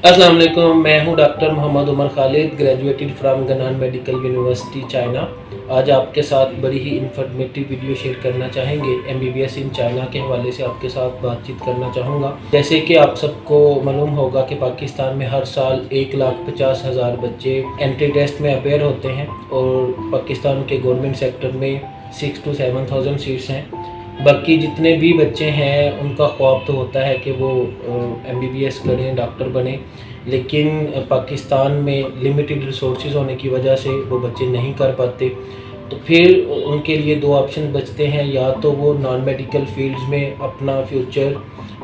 अस्सलाम वालेकुम। मैं हूं doctor Mohammad Umar Khalid, graduated from Gannan medical university China. आज आपके साथ बड़ी ही इंफॉर्मेटिव वीडियो शेयर करना चाहेंगे। एमबीबीएस इन चाइना के हवाले से आपके साथ बातचीत करना चाहूँगा। जैसे कि आप सबको मालूम होगा कि पाकिस्तान में हर साल 1,50,000 बच्चे एंट्री टेस्ट में अपेयर होते हैं और पाकिस्तान के गवर्नमेंट सेक्टर में 6 to 7,000 सीट्स हैं। बाकी जितने भी बच्चे हैं उनका ख्वाब तो होता है कि वो एमबीबीएस करें, डॉक्टर बने, लेकिन पाकिस्तान में लिमिटेड रिसोर्सेज होने की वजह से वो बच्चे नहीं कर पाते। तो फिर उनके लिए दो ऑप्शन बचते हैं, या तो वो नॉन मेडिकल फील्ड्स में अपना फ्यूचर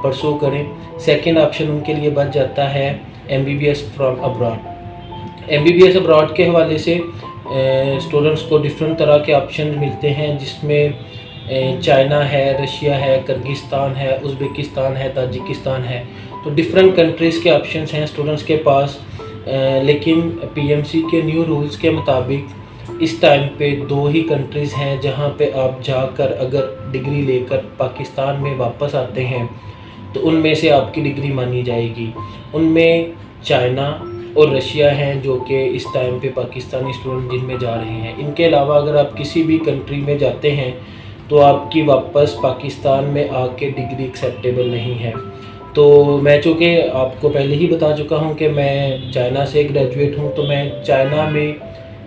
परसू करें। सेकंड ऑप्शन उनके लिए बच जाता है MBBS from abroad. MBBS abroad के हवाले से स्टूडेंट्स को डिफरेंट तरह के ऑप्शन मिलते हैं, जिसमें चाइना है, रशिया है, किर्गिस्तान है, उज़्बेकिस्तान है, ताजिकिस्तान है। तो डिफरेंट कंट्रीज़ के ऑप्शंस हैं स्टूडेंट्स के पास। लेकिन पीएमसी के न्यू रूल्स के मुताबिक इस टाइम पे दो ही कंट्रीज़ हैं जहां पे आप जाकर अगर डिग्री लेकर पाकिस्तान में वापस आते हैं तो उनमें से आपकी डिग्री मानी जाएगी। उनमें चाइना और रशिया हैं, जो कि इस टाइम पे पाकिस्तानी स्टूडेंट जिनमें जा रहे हैं। इनके अलावा अगर आप किसी भी कंट्री में जाते हैं तो आपकी वापस पाकिस्तान में आके डिग्री एक्सेप्टेबल नहीं है। तो मैं चूँकि आपको पहले ही बता चुका हूँ कि मैं चाइना से ग्रेजुएट हूँ, तो मैं चाइना में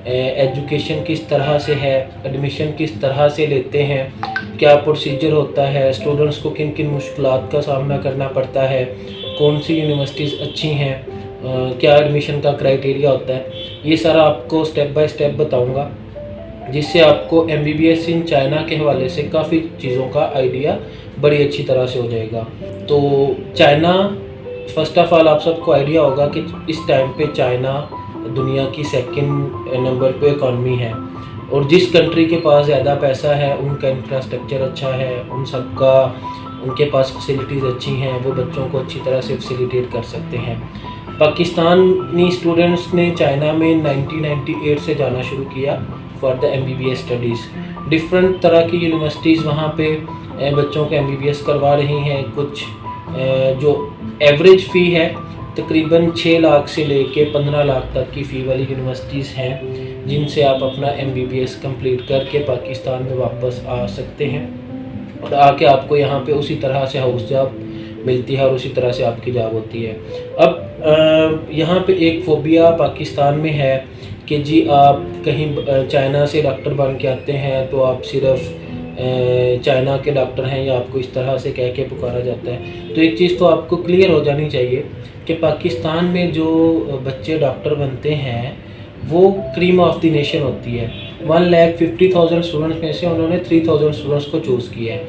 एजुकेशन किस तरह से है, एडमिशन किस तरह से लेते हैं, क्या प्रोसीजर होता है, स्टूडेंट्स को किन किन मुश्किलात का सामना करना पड़ता है, कौन सी यूनिवर्सिटीज़ अच्छी हैं, क्या एडमिशन का क्राइटेरिया होता है, ये सारा आपको स्टेप बाय स्टेप बताऊँगा, जिससे आपको एमबीबीएस इन चाइना के हवाले से काफ़ी चीज़ों का आइडिया बड़ी अच्छी तरह से हो जाएगा। तो चाइना, फ़र्स्ट ऑफ़ ऑल आप सबको आइडिया होगा कि इस टाइम पे चाइना दुनिया की सेकंड नंबर पे इकॉनमी है, और जिस कंट्री के पास ज़्यादा पैसा है उनका इंफ्रास्ट्रक्चर अच्छा है, उनके पास फैसिलिटीज़ अच्छी हैं, वो बच्चों को अच्छी तरह से फैसिलिटेट कर सकते हैं। पाकिस्तानी स्टूडेंट्स ने चाइना में 1998 से जाना शुरू किया for the MBBS studies. Different तरह की यूनिवर्सिटीज़ वहाँ पे बच्चों को एमबीबीएस करवा रही हैं। कुछ जो एवरेज फ़ी है तकरीबन 6 लाख से लेके 15 लाख तक की फ़ी वाली यूनिवर्सिटीज़ हैं, जिनसे आप अपना एमबीबीएस कंप्लीट करके पाकिस्तान में वापस आ सकते हैं, और आके आपको यहाँ पे उसी तरह से हाउस जॉब मिलती है और उसी तरह से आपकी जॉब होती है। अब यहाँ पे एक फोबिया पाकिस्तान में है कि जी आप कहीं चाइना से डॉक्टर बन के आते हैं तो आप सिर्फ चाइना के डॉक्टर हैं, या आपको इस तरह से कह के पुकारा जाता है। तो एक चीज़ तो आपको क्लियर हो जानी चाहिए कि पाकिस्तान में जो बच्चे डॉक्टर बनते हैं वो क्रीम ऑफ द नेशन होती है। 1,50,000 स्टूडेंट्स में से उन्होंने 3,000 स्टूडेंट्स को चूज़ किया है।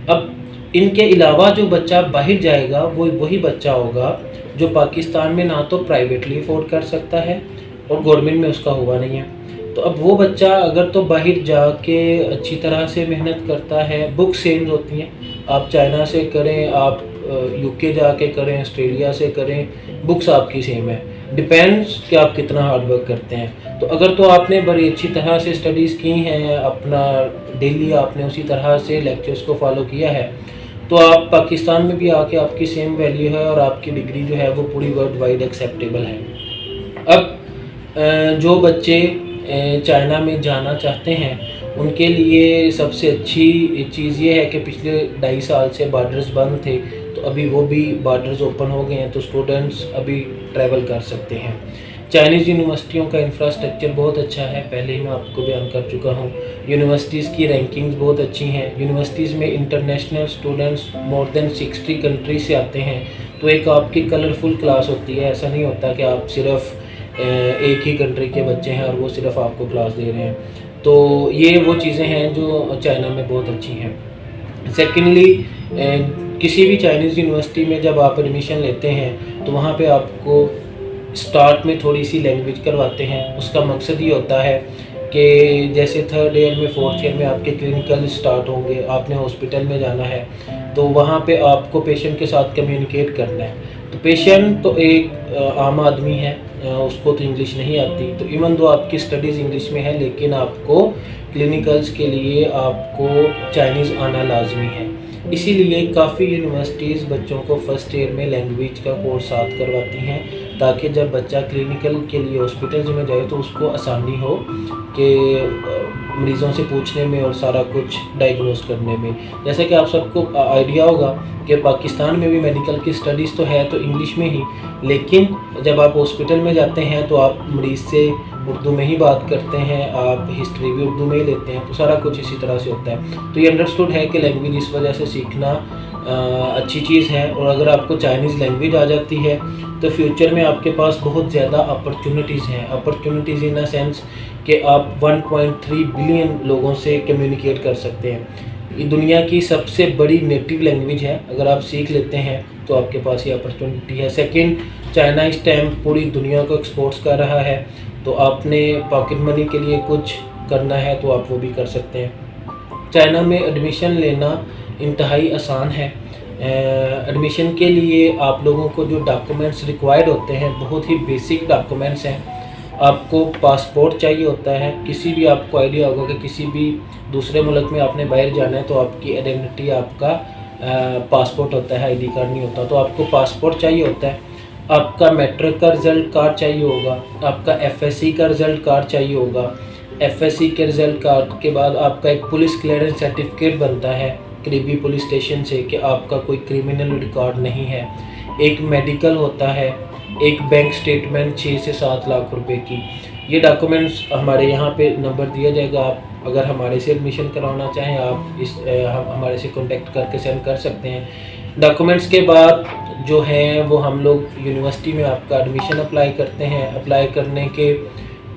अब इनके अलावा जो बच्चा बाहर जाएगा वो वही बच्चा होगा जो पाकिस्तान में ना तो प्राइवेटली अफोर्ड कर सकता है और गवर्नमेंट में उसका हुआ नहीं है। तो अब वो बच्चा अगर तो बाहर जाके अच्छी तरह से मेहनत करता है, बुक सेम्स होती हैं, आप चाइना से करें, आप यूके जाके करें, ऑस्ट्रेलिया से करें, बुक्स आपकी सेम है। डिपेंड्स कि आप कितना हार्ड वर्क करते हैं। तो अगर तो आपने बड़ी अच्छी तरह से स्टडीज़ की हैं, अपना डेली आपने उसी तरह से लेक्चर्स को फॉलो किया है, तो आप पाकिस्तान में भी आके आपकी सेम वैल्यू है और आपकी डिग्री जो है वो पूरी वर्ल्ड वाइड एक्सेप्टेबल है। अब जो बच्चे चाइना में जाना चाहते हैं उनके लिए सबसे अच्छी चीज़ ये है कि पिछले 2.5 साल से बॉर्डर्स बंद थे, तो अभी वो भी बॉर्डर्स ओपन हो गए हैं, तो स्टूडेंट्स अभी ट्रैवल कर सकते हैं। चाइनीज़ यूनिवर्सिटियों का इंफ्रास्ट्रक्चर बहुत अच्छा है, पहले ही मैं आपको बयान कर चुका हूँ। यूनिवर्सिटीज़ की रैंकिंग्स बहुत अच्छी हैं। यूनिवर्सिटीज़ में international students more than 60 country से आते हैं, तो एक आपकी कलरफुल क्लास होती है। ऐसा नहीं होता कि आप सिर्फ एक ही कंट्री के बच्चे हैं और वो सिर्फ आपको क्लास दे रहे हैं। तो ये वो चीज़ें हैं जो चाइना में बहुत अच्छी हैं। सेकेंडली, किसी भी चाइनीज़ यूनिवर्सिटी में जब आप एडमिशन लेते हैं तो वहाँ पे आपको स्टार्ट में थोड़ी सी लैंग्वेज करवाते हैं। उसका मकसद ये होता है कि जैसे 3rd ईयर में 4th ईयर में आपके क्लिनिकल स्टार्ट होंगे, आपने हॉस्पिटल में जाना है, तो वहाँ पे आपको पेशेंट के साथ कम्युनिकेट करना है। तो पेशेंट तो एक आम आदमी है, उसको तो इंग्लिश नहीं आती, तो इवन दो आपकी स्टडीज़ इंग्लिश में है, लेकिन आपको क्लिनिकल्स के लिए आपको चाइनीज़ आना लाजमी है। इसीलिए काफ़ी यूनिवर्सिटीज़ बच्चों को फर्स्ट ईयर में लैंग्वेज का कोर्स साथ करवाती हैं, ताकि जब बच्चा क्लिनिकल के लिए हॉस्पिटल में जाए तो उसको आसानी हो कि मरीज़ों से पूछने में और सारा कुछ डायग्नोस करने में। जैसे कि आप सबको आइडिया होगा कि पाकिस्तान में भी मेडिकल की स्टडीज़ तो है तो इंग्लिश में ही, लेकिन जब आप हॉस्पिटल में जाते हैं तो आप मरीज़ से उर्दू में ही बात करते हैं, आप हिस्ट्री भी उर्दू में ही लेते हैं, तो सारा कुछ इसी तरह से होता है। तो ये अंडरस्टूड है कि लैंग्वेज इस वजह से सीखना अच्छी चीज़ है। और अगर आपको चाइनीज़ लैंग्वेज आ जाती है तो फ्यूचर में आपके पास बहुत ज़्यादा अपॉर्चुनिटीज़ हैं। अपॉर्चुनिटीज़ इन अ सेंस कि आप 1.3 बिलियन लोगों से कम्युनिकेट कर सकते हैं। ये दुनिया की सबसे बड़ी नेटिव लैंग्वेज है। अगर आप सीख लेते हैं तो आपके पास ये अपॉर्चुनिटी है। सेकंड, चाइना इस टाइम पूरी दुनिया को एक्सपोर्ट्स कर रहा है, तो आपने पॉकेट मनी के लिए कुछ करना है तो आप वो भी कर सकते हैं। चाइना में एडमिशन लेना इंतहाई आसान है। एडमिशन के लिए आप लोगों को जो डॉक्यूमेंट्स रिक्वायर्ड होते हैं बहुत ही बेसिक डॉक्यूमेंट्स हैं। आपको पासपोर्ट चाहिए होता है। किसी भी, आपको आइडिया होगा कि किसी भी दूसरे मुल्क में आपने बाहर जाना है तो आपकी आइडेंटिटी आपका पासपोर्ट होता है, आईडी कार्ड नहीं होता। तो आपको पासपोर्ट चाहिए होता है, आपका मैट्रिक का रिज़ल्ट कार्ड चाहिए होगा, आपका एफएससी का रिज़ल्ट कार्ड चाहिए होगा। एफएससी के रिज़ल्ट कार्ड के बाद आपका एक पुलिस क्लियरेंस सर्टिफिकेट बनता है करीबी पुलिस स्टेशन से कि आपका कोई क्रिमिनल रिकॉर्ड नहीं है। एक मेडिकल होता है, एक बैंक स्टेटमेंट 6 से 7 लाख रुपए की। ये डॉक्यूमेंट्स हमारे यहाँ पे नंबर दिया जाएगा। आप अगर हमारे से एडमिशन करवाना चाहें आप हमारे से कांटेक्ट करके सेंड कर सकते हैं। डॉक्यूमेंट्स के बाद जो है वो हम लोग यूनिवर्सिटी में आपका एडमिशन अप्लाई करते हैं। अप्लाई करने के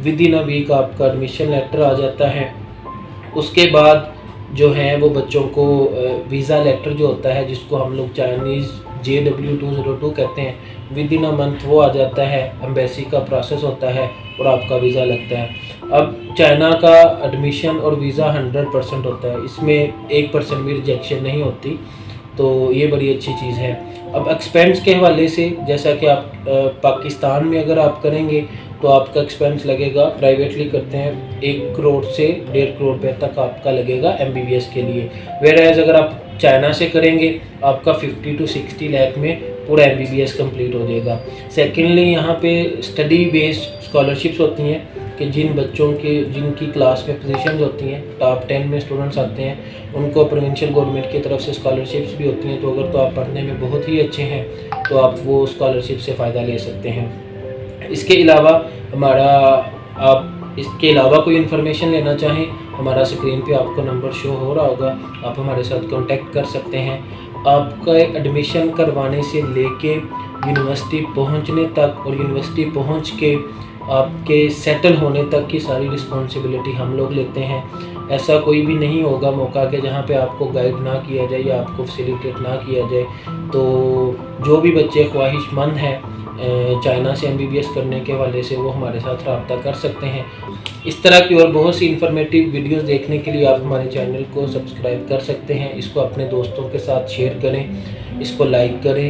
विद इन अ वीक आपका एडमिशन लेटर आ जाता है। उसके बाद जो है वो बच्चों को वीज़ा लेटर जो होता है, जिसको हम लोग चाइनीज़ JW202 कहते हैं, विद इन अ मंथ वो आ जाता है। एम्बेसी का प्रोसेस होता है और आपका वीज़ा लगता है। अब चाइना का एडमिशन और वीज़ा 100% होता है, इसमें 1% भी रिजेक्शन नहीं होती, तो ये बड़ी अच्छी चीज़ है। अब एक्सपेंस के हवाले से, जैसा कि आप पाकिस्तान में अगर आप करेंगे तो आपका एक्सपेंस लगेगा, प्राइवेटली करते हैं 1 करोड़ से 1.5 करोड़ रुपये तक आपका लगेगा MBBS के लिए। वेयर अगर आप चाइना से करेंगे आपका 50 to 60 लाख में पूरा MBBS कंप्लीट हो जाएगा। सेकेंडली, यहाँ पे स्टडी बेस्ड स्कॉलरशिप्स होती हैं कि जिन बच्चों के जिनकी क्लास में पोजीशंस होती हैं, टॉप 10 में स्टूडेंट्स आते हैं, उनको प्रोविंशियल गवर्नमेंट की तरफ से स्कॉलरशिप्स भी होती हैं। तो अगर तो आप पढ़ने में बहुत ही अच्छे हैं तो आप वो स्कॉलरशिप से फ़ायदा ले सकते हैं। इसके अलावा इसके अलावा कोई इन्फॉर्मेशन लेना चाहें, हमारा स्क्रीन पे आपको नंबर शो हो रहा होगा, आप हमारे साथ कांटेक्ट कर सकते हैं। आपका एडमिशन करवाने से लेके यूनिवर्सिटी पहुंचने तक और यूनिवर्सिटी पहुंच के आपके सेटल होने तक की सारी रिस्पॉन्सिबिलिटी हम लोग लेते हैं। ऐसा कोई भी नहीं होगा मौका कि जहाँ पे आपको गाइड ना किया जाए या आपको फैसिलिटेट ना किया जाए। तो जो भी बच्चे ख्वाहिशमंद हैं चाइना से MBBS करने के हवाले से, वो हमारे साथ रब्ता कर सकते हैं। इस तरह की और बहुत सी इन्फॉर्मेटिव वीडियोस देखने के लिए आप हमारे चैनल को सब्सक्राइब कर सकते हैं। इसको अपने दोस्तों के साथ शेयर करें, इसको लाइक करें।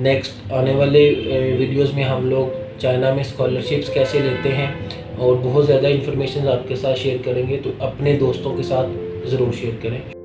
नेक्स्ट आने वाले वीडियोस में हम लोग चाइना में स्कॉलरशिप्स कैसे लेते हैं और बहुत ज़्यादा इन्फॉर्मेशन आपके साथ शेयर करेंगे, तो अपने दोस्तों के साथ ज़रूर शेयर करें।